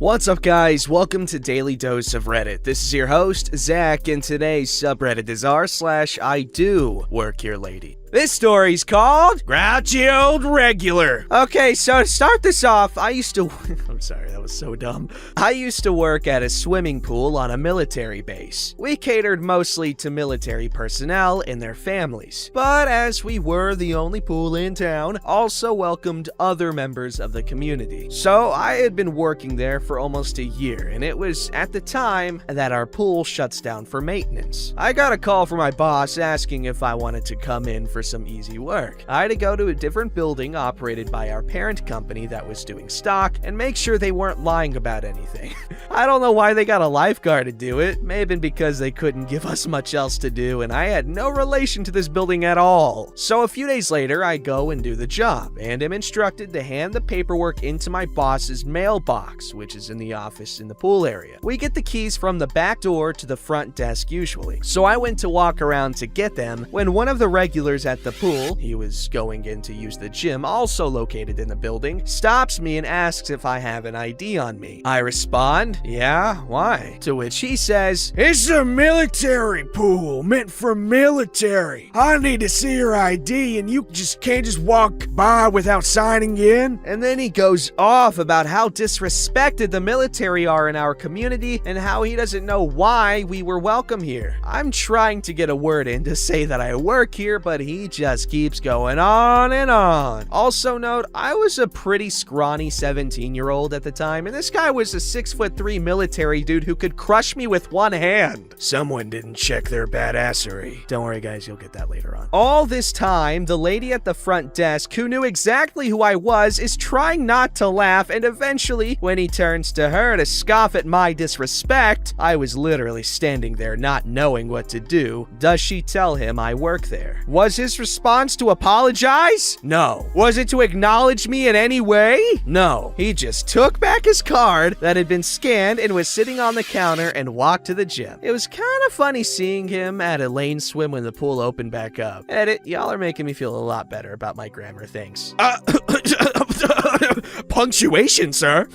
What's up, guys? Welcome to Daily Dose of Reddit. This is your host, Zach, and today's subreddit is r/IDoWorkHereLady. This story's called Grouchy Old Regular. Okay, so to start this off, I'm sorry, that was so dumb. I used to work at a swimming pool on a military base. We catered mostly to military personnel and their families, but as we were the only pool in town, also welcomed other members of the community. So I had been working there for almost a year, and it was at the time that our pool shuts down for maintenance. I got a call from my boss asking if I wanted to come in for some easy work. I had to go to a different building operated by our parent company that was doing stock and make sure they weren't lying about anything. I don't know why they got a lifeguard to do it. May have been because they couldn't give us much else to do and I had no relation to this building at all. So a few days later, I go and do the job and am instructed to hand the paperwork into my boss's mailbox, which is in the office in the pool area. We get the keys from the back door to the front desk usually. So I went to walk around to get them when one of the regulars at the pool, he was going in to use the gym, also located in the building, stops me and asks if I have an ID on me. I respond, yeah, why? To which he says, "It's a military pool, meant for military. I need to see your ID and you can't just walk by without signing in." And then he goes off about how disrespected the military are in our community and how he doesn't know why we were welcome here. I'm trying to get a word in to say that I work here, but he just keeps going on and on. Also note, I was a pretty scrawny 17-year-old at the time, and this guy was a 6'3" military dude who could crush me with one hand. Someone didn't check their badassery. Don't worry, guys, you'll get that later on. All this time, the lady at the front desk, who knew exactly who I was, is trying not to laugh, and eventually, when he turns to her to scoff at my disrespect, I was literally standing there not knowing what to do. Does she tell him I work there? Was his response to apologize? No. Was it to acknowledge me in any way? No. He just took back his card that had been scanned and was sitting on the counter and walked to the gym. It was kind of funny seeing him at a lane swim when the pool opened back up. Edit, y'all are making me feel a lot better about my grammar, thanks. Punctuation, sir.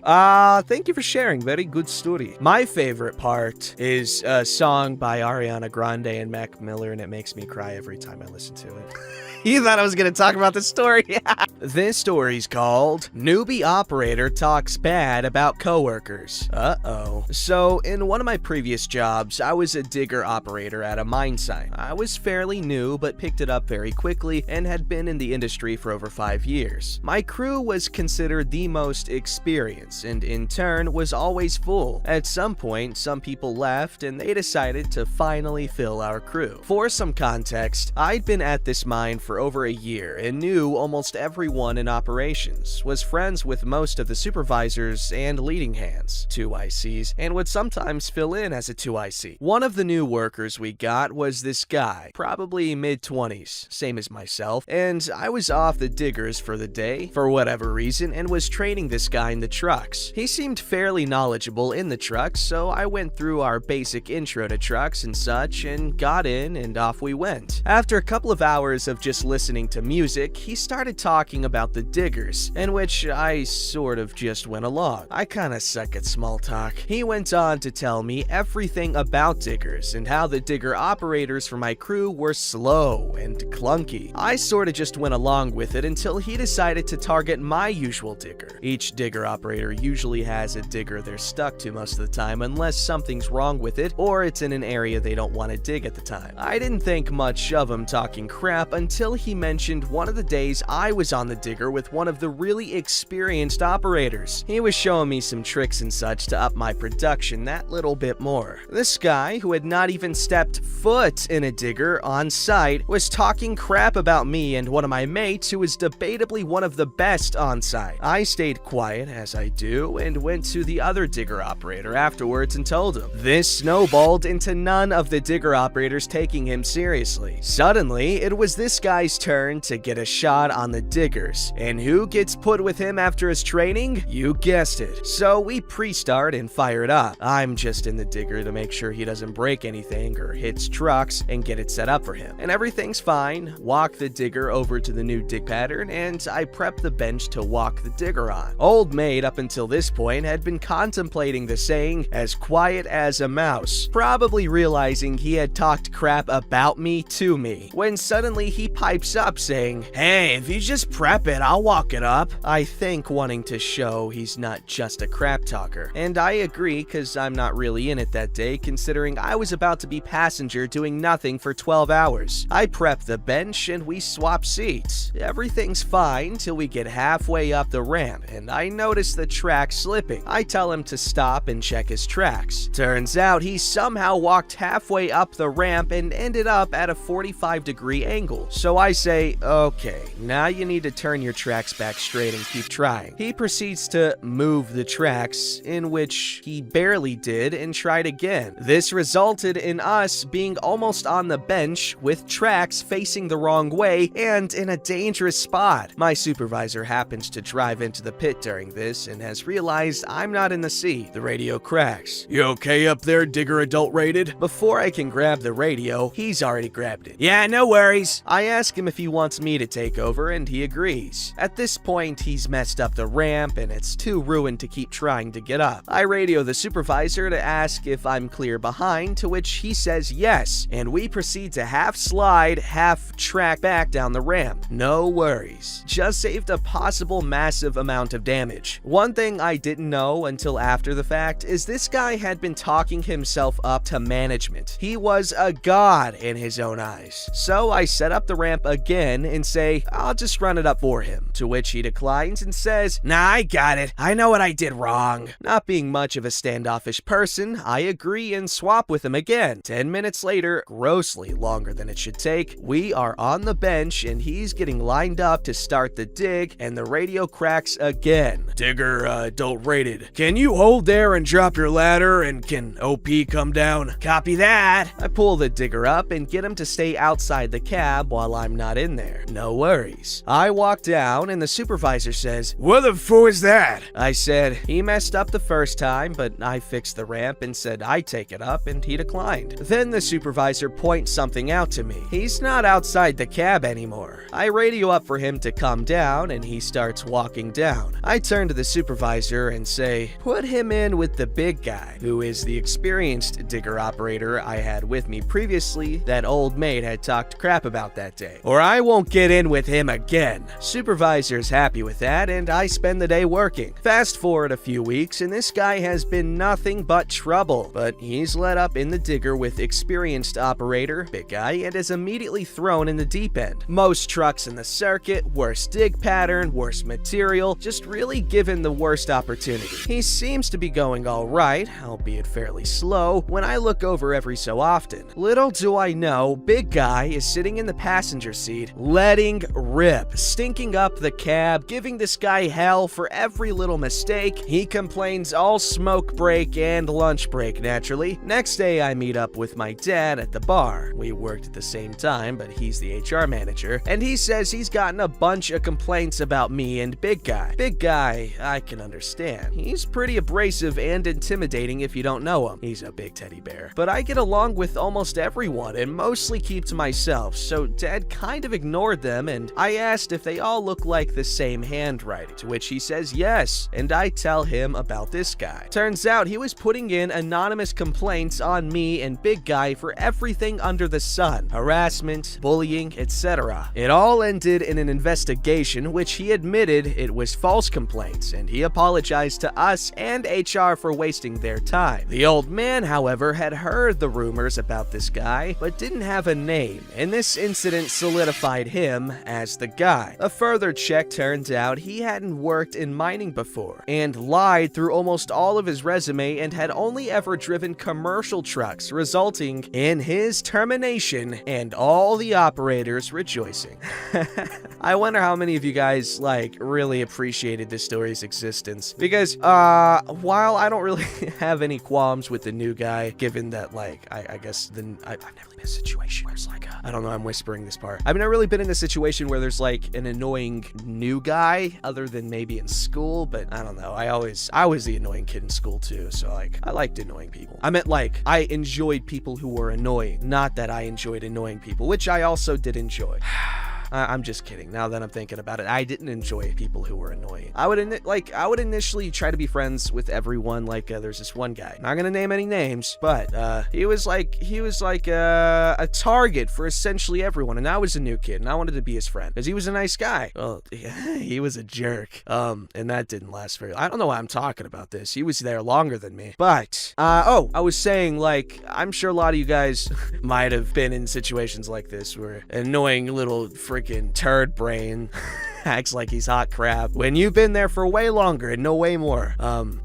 Thank you for sharing. Very good story. My favorite part is a song by Ariana Grande and Mac Miller, and it makes me cry every time I listen to it. You thought I was going to talk about this story? This story's called Newbie Operator Talks Bad About Coworkers. Uh-oh. So, in one of my previous jobs, I was a digger operator at a mine site. I was fairly new, but picked it up very quickly and had been in the industry for over 5 years. My crew was considered the most experienced and in turn was always full. At some point, some people left and they decided to finally fill our crew. For some context, I'd been at this mine for over a year and knew almost everyone in operations, was friends with most of the supervisors and leading hands, 2 ICs, and would sometimes fill in as a 2 IC. One of the new workers we got was this guy, probably mid-20s, same as myself, and I was off the diggers for the day, for whatever reason, and was training this guy in the trucks. He seemed fairly knowledgeable in the trucks, so I went through our basic intro to trucks and such, and got in, and off we went. After a couple of hours of just listening to music, he started talking about the diggers, in which I sort of just went along. I kinda suck at small talk. He went on to tell me everything about diggers and how the digger operators for my crew were slow and clunky. I sorta just went along with it until he decided to target my usual digger. Each digger operator usually has a digger they're stuck to most of the time unless something's wrong with it or it's in an area they don't want to dig at the time. I didn't think much of him talking crap until he mentioned one of the days I was on the digger with one of the really experienced operators. He was showing me some tricks and such to up my production that little bit more. This guy, who had not even stepped foot in a digger on site, was talking crap about me and one of my mates who was debatably one of the best on site. I stayed quiet, as I do, and went to the other digger operator afterwards and told him. This snowballed into none of the digger operators taking him seriously. Suddenly, it was this guy guy's turn to get a shot on the diggers. And who gets put with him after his training? You guessed it. So we pre-start and fire it up. I'm just in the digger to make sure he doesn't break anything or hits trucks and get it set up for him. And everything's fine. Walk the digger over to the new dig pattern, and I prep the bench to walk the digger on. Old maid up until this point had been contemplating the saying, as quiet as a mouse, probably realizing he had talked crap about me to me, when suddenly he pipes up saying, "Hey, if you just prep it, I'll walk it up." I think wanting to show he's not just a crap talker. And I agree, cause I'm not really in it that day, considering I was about to be passenger doing nothing for 12 hours. I prep the bench and we swap seats. Everything's fine till we get halfway up the ramp and I notice the track slipping. I tell him to stop and check his tracks. Turns out he somehow walked halfway up the ramp and ended up at a 45-degree angle. So I say, okay, now you need to turn your tracks back straight and keep trying. He proceeds to move the tracks, in which he barely did, and tried again. This resulted in us being almost on the bench with tracks facing the wrong way and in a dangerous spot. My supervisor happens to drive into the pit during this and has realized I'm not in the seat. The radio cracks. "You okay up there, digger adult rated?" Before I can grab the radio, he's already grabbed it. "Yeah, no worries." I ask him if he wants me to take over and he agrees. At this point, he's messed up the ramp and it's too ruined to keep trying to get up. I radio the supervisor to ask if I'm clear behind, to which he says yes, and we proceed to half slide, half track back down the ramp. No worries. Just saved a possible massive amount of damage. One thing I didn't know until after the fact is this guy had been talking himself up to management. He was a god in his own eyes. So I set up the ramp again and say, I'll just run it up for him, to which he declines and says, "Nah, I got it. I know what I did wrong." Not being much of a standoffish person, I agree and swap with him again. 10 minutes later, grossly longer than it should take, we are on the bench and he's getting lined up to start the dig and the radio cracks again. "Digger, adult rated. Can you hold there and drop your ladder, and can OP come down?" "Copy that." I pull the digger up and get him to stay outside the cab while I'm not in there. No worries. I walk down and the supervisor says, "What the foo is that?" I said, he messed up the first time, but I fixed the ramp and said I'd take it up, and he declined. Then the supervisor points something out to me. He's not outside the cab anymore. I radio up for him to come down and he starts walking down. I turn to the supervisor and say, put him in with the big guy, who is the experienced digger operator I had with me previously that old maid had talked crap about that day, or I won't get in with him again. Supervisor's happy with that and I spend the day working. Fast forward a few weeks and this guy has been nothing but trouble, but he's let up in the digger with experienced operator, big guy, and is immediately thrown in the deep end. Most trucks in the circuit, worse dig pattern, worse material, just really given the worst opportunity. He seems to be going alright, albeit fairly slow, when I look over every so often. Little do I know, big guy is sitting in the passenger seat, letting rip, stinking up the cab, giving this guy hell for every little mistake. He complains all smoke break and lunch break, naturally. Next day I meet up with my dad at the bar. We worked at the same time, but he's the HR manager, and he says he's gotten a bunch of complaints about me and big guy. Big guy, I can understand. He's pretty abrasive and intimidating if you don't know him. He's a big teddy bear. But I get along with almost everyone and mostly keep to myself, so dad kind of ignored them, and I asked if they all look like the same handwriting, to which he says yes, and I tell him about this guy. Turns out he was putting in anonymous complaints on me and big guy for everything under the sun, harassment, bullying, etc. It all ended in an investigation, which he admitted it was false complaints, and he apologized to us and HR for wasting their time. The old man, however, had heard the rumors about this guy, but didn't have a name, and this incident solidified him as the guy. A further check turns out he hadn't worked in mining before, and lied through almost all of his resume and had only ever driven commercial trucks, resulting in his termination and all the operators rejoicing. I wonder how many of you guys, really appreciated this story's existence, because, while I don't really have any qualms with the new guy, given that, I guess, I've never been in a situation where it's like I don't know, I'm whispering this part. I've never really been in a situation where there's like an annoying new guy other than maybe in school, but I don't know. I was the annoying kid in school too, so like I liked annoying people. I meant like I enjoyed people who were annoying, not that I enjoyed annoying people, which I also did enjoy. I'm just kidding. Now that I'm thinking about it, I didn't enjoy people who were annoying. I would initially try to be friends with everyone. Like there's this one guy. Not gonna name any names, but he was like a target for essentially everyone. And I was a new kid, and I wanted to be his friend because he was a nice guy. Well, he was a jerk. And that didn't last very. I don't know why I'm talking about this. He was there longer than me. But I was saying, like, I'm sure a lot of you guys might have been in situations like this where an annoying little freaking turd brain acts like he's hot crap when you've been there for way longer and know way more.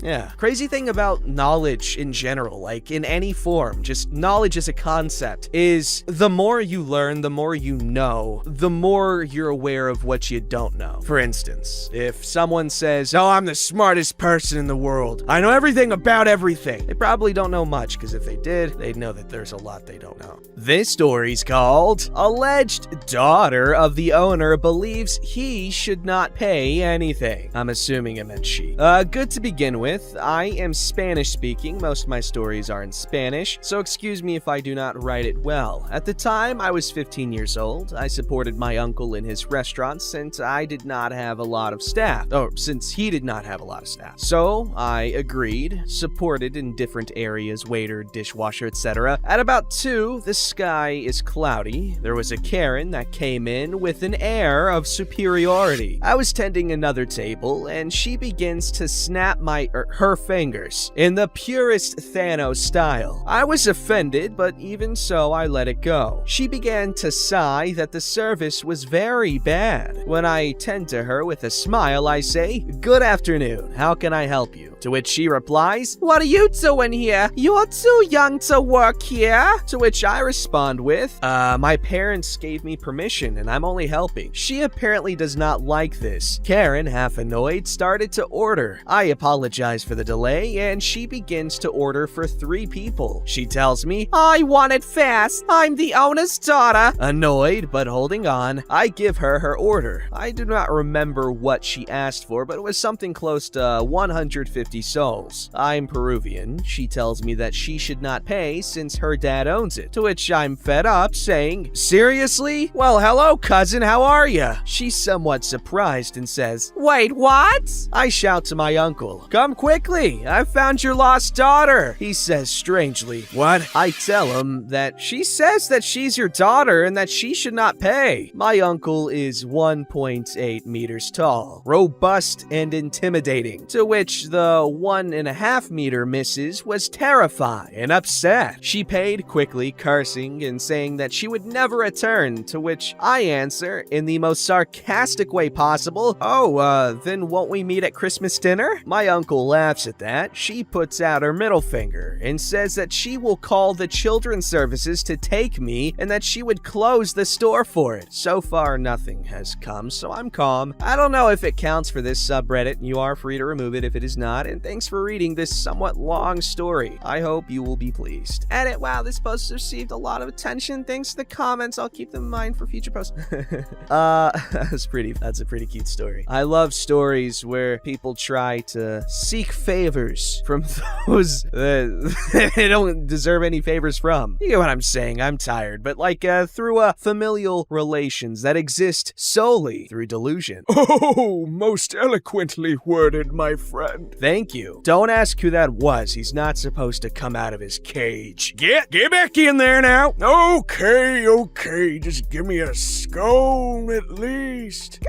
Yeah. Crazy thing about knowledge in general, like in any form, just knowledge as a concept, is the more you learn, the more you know, the more you're aware of what you don't know. For instance, if someone says, "Oh, I'm the smartest person in the world. I know everything about everything," they probably don't know much, because if they did, they'd know that there's a lot they don't know. This story's called Alleged Daughter of the Owner Believes He Should Not Pay Anything. I'm assuming it meant she. Good to begin with. I am Spanish speaking. Most of my stories are in Spanish, so excuse me if I do not write it well. At the time, I was 15 years old. I supported my uncle in his restaurant since I did not have a lot of staff. Since he did not have a lot of staff. So I agreed, supported in different areas, waiter, dishwasher, etc. At about 2, the sky is cloudy. There was a Karen that came in with an air of superiority. I was tending another table, and she begins to snap her fingers in the purest Thanos style. I was offended, but even so, I let it go. She began to sigh that the service was very bad. When I tend to her with a smile, I say, "Good afternoon, how can I help you?" To which she replies, "What are you doing here? You're too young to work here." To which I respond with, my parents gave me permission and I'm only helping." She apparently does not like this. Karen, half annoyed, started to order. I apologize for the delay and she begins to order for 3 people. She tells me, "I want it fast. I'm the owner's daughter." Annoyed, but holding on, I give her her order. I do not remember what she asked for, but it was something close to 150 souls. I'm Peruvian. She tells me that she should not pay since her dad owns it. To which I'm fed up, saying, "Seriously? Well, hello, cousin, how are ya?" She's somewhat surprised and says, "Wait, what?" I shout to my uncle, "Come quickly, I found your lost daughter." He says strangely, "What?" I tell him that she says that she's your daughter and that she should not pay. My uncle is 1.8 meters tall, robust and intimidating, to which the 1.5 meter missus was terrified and upset. She paid quickly, cursing and saying that she would never return, to which I answer in the most sarcastic way possible, "Oh, then won't we meet at Christmas dinner?" My uncle laughs at that. She puts out her middle finger and says that she will call the children's services to take me and that she would close the store for it. So far, nothing has come, so I'm calm. I don't know if it counts for this subreddit. You are free to remove it if it is not, and thanks for reading this somewhat long story. I hope you will be pleased. Edit, wow, this post received a lot of attention. Thanks to the comments. I'll keep them in mind for future posts. That's a pretty cute story. I love stories where people try to seek favors from those that they don't deserve any favors from. You get what I'm saying? I'm tired, but like through familial relations that exist solely through delusion. Oh, most eloquently worded, my friend. Thank you. Don't ask who that was. He's not supposed to come out of his cage. Get back in there now. Okay, just give me a scone at least.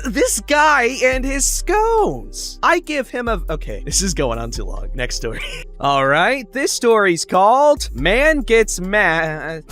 This guy and his scones. I give him a... Okay, this is going on too long. Next story. All right, this story's called Man Gets Mad...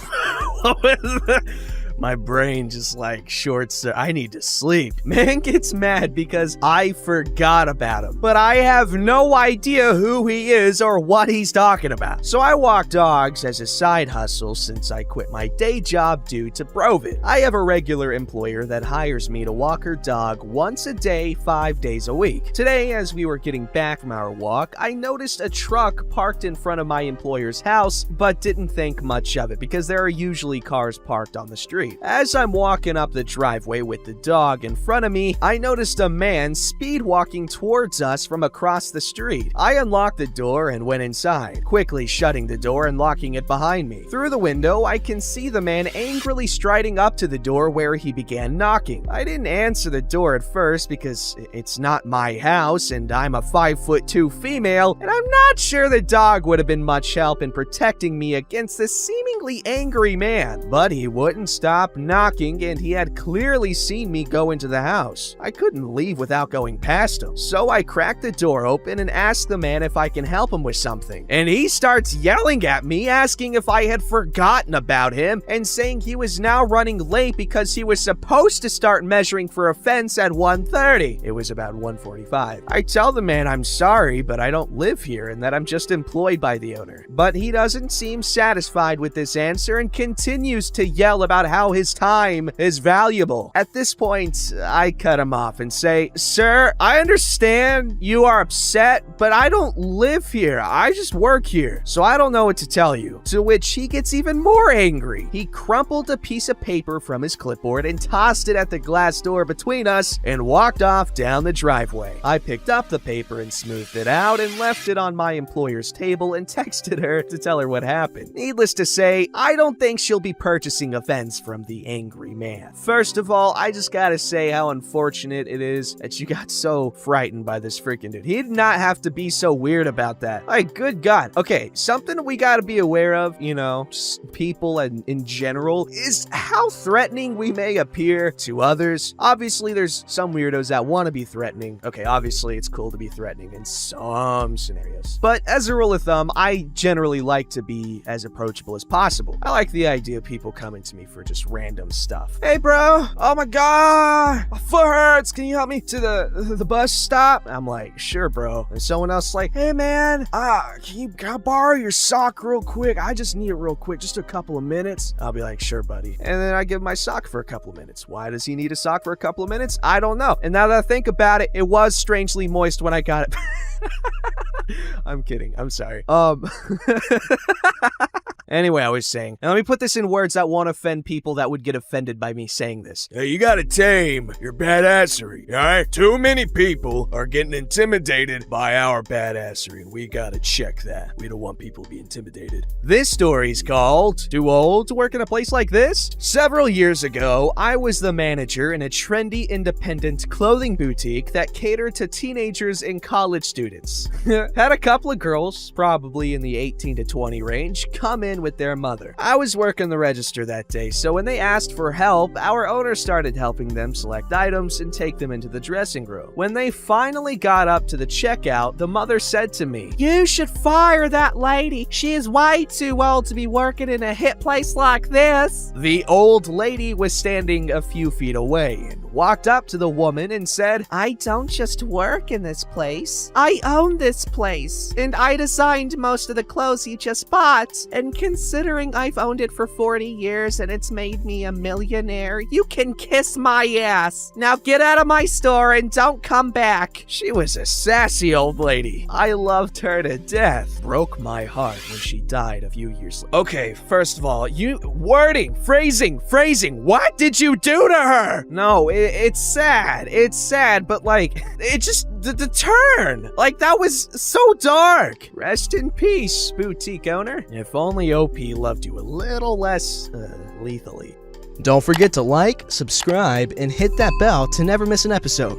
My brain just like shorts. I need to sleep. Man gets mad because I forgot about him, but I have no idea who he is or what he's talking about. So I walk dogs as a side hustle since I quit my day job due to Brovid. I have a regular employer that hires me to walk her dog once a day, 5 days a week. Today, as we were getting back from our walk, I noticed a truck parked in front of my employer's house, but didn't think much of it because there are usually cars parked on the street. As I'm walking up the driveway with the dog in front of me, I noticed a man speed walking towards us from across the street. I unlocked the door and went inside, quickly shutting the door and locking it behind me. Through the window, I can see the man angrily striding up to the door where he began knocking. I didn't answer the door at first because it's not my house and I'm a 5'2" female, and I'm not sure the dog would have been much help in protecting me against this seemingly angry man. But he wouldn't stop knocking, and he had clearly seen me go into the house. I couldn't leave without going past him, so I cracked the door open and asked the man if I can help him with something. And he starts yelling at me, asking if I had forgotten about him, and saying he was now running late because he was supposed to start measuring for a fence at 1:30. It was about 1:45. I tell the man I'm sorry, but I don't live here and that I'm just employed by the owner. But he doesn't seem satisfied with this answer and continues to yell about how his time is valuable. At this point, I cut him off and say, "Sir, I understand you are upset, but I don't live here. I just work here, so I don't know what to tell you." To which he gets even more angry. He crumpled a piece of paper from his clipboard and tossed it at the glass door between us and walked off down the driveway. I picked up the paper and smoothed it out and left it on my employer's table and texted her to tell her what happened. Needless to say, I don't think she'll be purchasing a fence from the angry man. First of all, I just gotta say how unfortunate it is that you got so frightened by this freaking dude. He did not have to be so weird about that. Like, good God. Okay, something we gotta be aware of, you know, just people and in general, is how threatening we may appear to others. Obviously, there's some weirdos that want to be threatening. Okay, obviously, it's cool to be threatening in some scenarios. But as a rule of thumb, I generally like to be as approachable as possible. I like the idea of people coming to me for just random stuff. "Hey, bro, oh my God, my foot hurts. Can you help me to the bus stop?" I'm like, "Sure, bro." And someone else is like, "Hey, man, can I borrow your sock real quick? I just need it real quick, just a couple of minutes." I'll be like, "Sure, buddy." And then I give my sock for a couple of minutes. Why does he need a sock for a couple of minutes? I don't know. And now that I think about it, it was strangely moist when I got it. I'm kidding. I'm sorry. Anyway, I was saying, and let me put this in words that won't offend people that would get offended by me saying this. Hey, you gotta tame your badassery, alright? Too many people are getting intimidated by our badassery, and we gotta check that. We don't want people to be intimidated. This story's called Too Old to Work in a Place Like This? Several years ago, I was the manager in a trendy independent clothing boutique that catered to teenagers and college students. Had a couple of girls, probably in the 18 to 20 range, come in with their mother. I was working the register that day, so when they asked for help, our owner started helping them select items and take them into the dressing room. When they finally got up to the checkout, the mother said to me, "You should fire that lady. She is way too old to be working in a hip place like this." The old lady was standing a few feet away and walked up to the woman and said, "I don't just work in this place. I own this place, and I designed most of the clothes you just bought, and considering I've owned it for 40 years and it's made me a millionaire, you can kiss my ass. Now get out of my store and don't come back." She was a sassy old lady. I loved her to death. Broke my heart when she died a few years later. Okay, first of all, phrasing, what did you do to her? No, it's sad. It's sad, but like, it just, the turn. Like, that was so dark. Rest in peace, boutique owner. If only OP loved you a little less, lethally. Don't forget to like, subscribe, and hit that bell to never miss an episode.